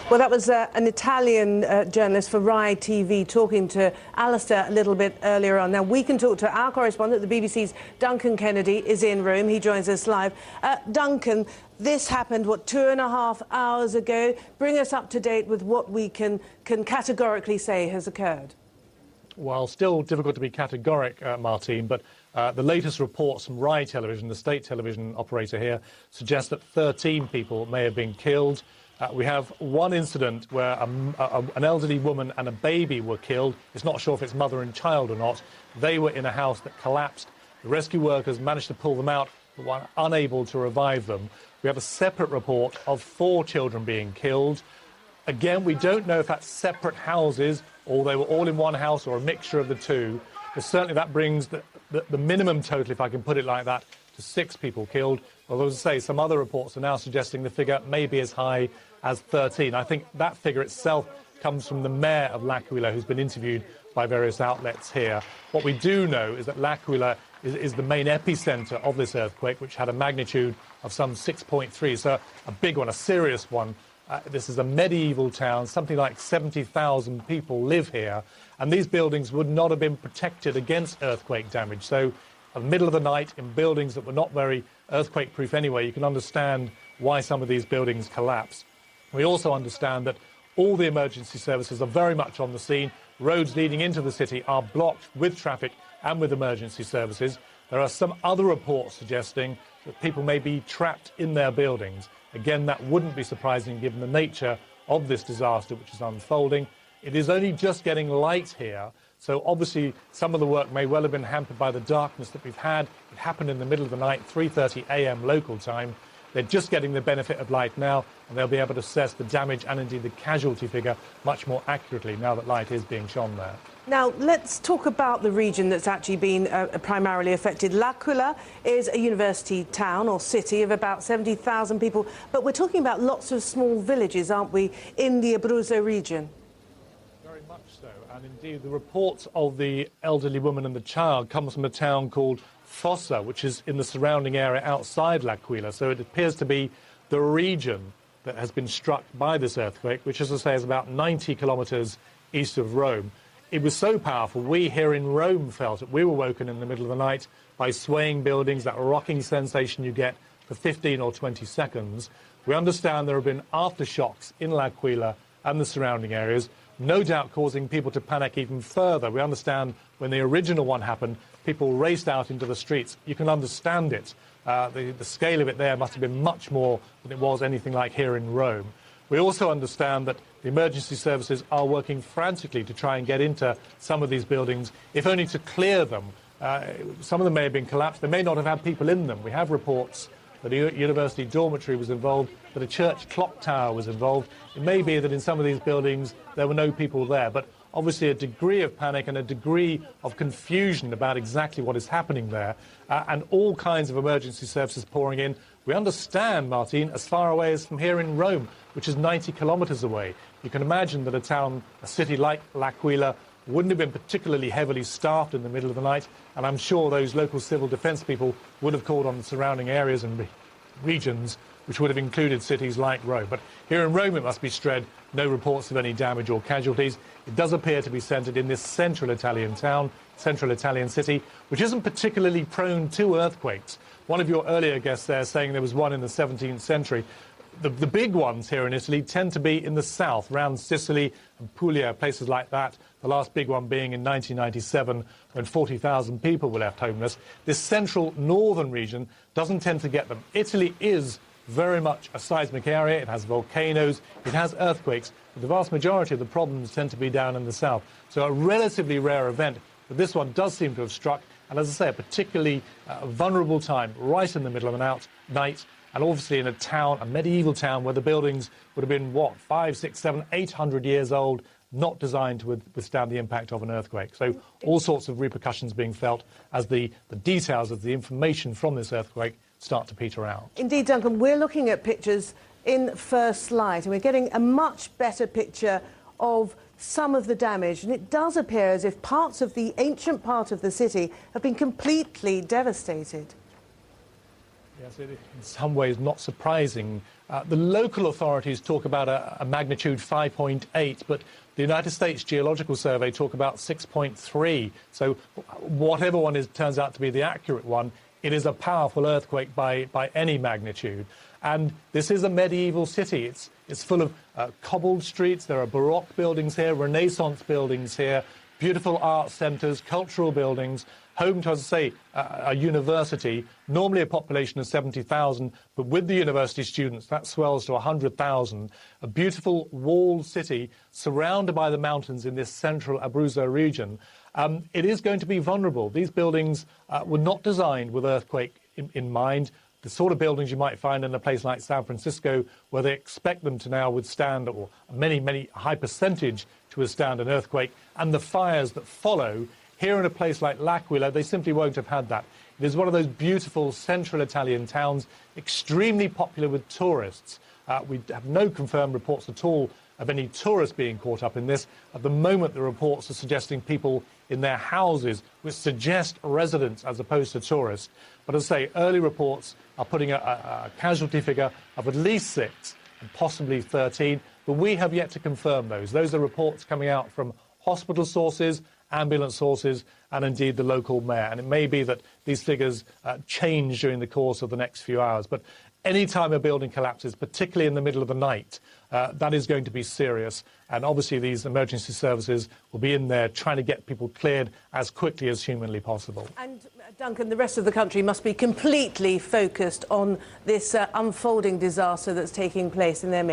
Well, that was an Italian journalist for Rai TV talking to Alistair a little bit earlier on. Now, we can talk to our correspondent, the BBC's Duncan Kennedy, is in Rome. He joins us live. Duncan, this happened, what, 2.5 hours ago? Bring us up to date with what we can categorically say has occurred. Well, still difficult to be categoric, Martine, but the latest reports from Rai Television, the state television operator here, suggest that 13 people may have been killed. We have one incident where an elderly woman and a baby were killed. It's not sure if it's mother and child or not. They were in a house that collapsed. The rescue workers managed to pull them out, but were unable to revive them. We have a separate report of 4 children being killed. Again, we don't know if that's separate houses or they were all in one house or a mixture of the two. But certainly that brings the minimum total, if I can put it like that, to 6 people killed. Although, as I say, some other reports are now suggesting the figure may be as high as 13. I think that figure itself comes from the mayor of L'Aquila, who's been interviewed by various outlets here. What we do know is that L'Aquila is the main epicenter of this earthquake, which had a magnitude of some 6.3, so a big one, a serious one. This is a medieval town. Something like 70,000 people live here, and these buildings would not have been protected against earthquake damage. So in the middle of the night, in buildings that were not very earthquake-proof anyway, you can understand why some of these buildings collapse. We also understand that all the emergency services are very much on the scene. Roads leading into the city are blocked with traffic and with emergency services. There are some other reports suggesting that people may be trapped in their buildings. Again, that wouldn't be surprising given the nature of this disaster which is unfolding. It is only just getting light here, so obviously some of the work may well have been hampered by the darkness that we've had. It happened in the middle of the night, 3:30 a.m. local time. They're just getting the benefit of light now, and they'll be able to assess the damage and indeed the casualty figure much more accurately now that light is being shone there. Now, let's talk about the region that's actually been primarily affected. L'Aquila is a university town or city of about 70,000 people, but we're talking about lots of small villages, aren't we, in the Abruzzo region? Very much so, and indeed the reports of the elderly woman and the child comes from a town called Fossa, which is in the surrounding area outside L'Aquila. So it appears to be the region that has been struck by this earthquake, which, as I say, is about 90 kilometres east of Rome. It was so powerful, we here in Rome felt it. We were woken in the middle of the night by swaying buildings, that rocking sensation you get for 15 or 20 seconds. We understand there have been aftershocks in L'Aquila and the surrounding areas, no doubt causing people to panic even further. We understand when the original one happened, people raced out into the streets. You can understand it. The scale of it there must have been much more than it was anything like here in Rome. We also understand that the emergency services are working frantically to try and get into some of these buildings, if only to clear them. Some of them may have been collapsed. They may not have had people in them. We have reports that a university dormitory was involved, that a church clock tower was involved. It may be that in some of these buildings there were no people there, but obviously a degree of panic and a degree of confusion about exactly what is happening there, and all kinds of emergency services pouring in. We understand, Martine, as far away as from here in Rome, which is 90 kilometres away. You can imagine that a city like L'Aquila wouldn't have been particularly heavily staffed in the middle of the night, and I'm sure those local civil defence people would have called on the surrounding areas and regions, which would have included cities like Rome. But here in Rome, it must be stressed, no reports of any damage or casualties. It does appear to be centred in this central Italian town, central Italian city, which isn't particularly prone to earthquakes. One of your earlier guests there saying there was one in the 17th century. The big ones here in Italy tend to be in the south, around Sicily and Puglia, places like that. The last big one being in 1997, when 40,000 people were left homeless. This central northern region doesn't tend to get them. Italy is very much a seismic area. It has volcanoes, it has earthquakes, but the vast majority of the problems tend to be down in the south. So a relatively rare event, but this one does seem to have struck, and as I say, a particularly vulnerable time, right in the middle of a night, and obviously in a town, a medieval town, where the buildings would have been, what, 500, 600, 700, 800 years old, not designed to withstand the impact of an earthquake. So all sorts of repercussions being felt as the details of the information from this earthquake start to peter out. Indeed, Duncan, we're looking at pictures in first light, and we're getting a much better picture of some of the damage, and it does appear as if parts of the ancient part of the city have been completely devastated. Yes, it is in some ways not surprising. The local authorities talk about a magnitude 5.8, but the United States Geological Survey talk about 6.3. So whatever one is turns out to be the accurate one, it is a powerful earthquake by any magnitude. And this is a medieval city. It's full of cobbled streets. There are Baroque buildings here, Renaissance buildings here, beautiful art centres, cultural buildings, home to, as I say, a university, normally a population of 70,000, but with the university students, that swells to 100,000. A beautiful walled city surrounded by the mountains in this central Abruzzo region. It is going to be vulnerable. These buildings were not designed with earthquake in mind. The sort of buildings you might find in a place like San Francisco, where they expect them to now withstand, or many high percentage to withstand an earthquake, and the fires that follow. Here in a place like L'Aquila, they simply won't have had that. It is one of those beautiful central Italian towns, extremely popular with tourists. We have no confirmed reports at all of any tourists being caught up in this. At the moment, the reports are suggesting people in their houses, which suggest residents as opposed to tourists. But as I say, early reports are putting a casualty figure of at least 6 and possibly 13, but we have yet to confirm those. Those are reports coming out from hospital sources, ambulance sources, and indeed the local mayor. And it may be that these figures change during the course of the next few hours. But any time a building collapses, particularly in the middle of the night, that is going to be serious. And obviously these emergency services will be in there trying to get people cleared as quickly as humanly possible. And Duncan, the rest of the country must be completely focused on this unfolding disaster that's taking place in their midst.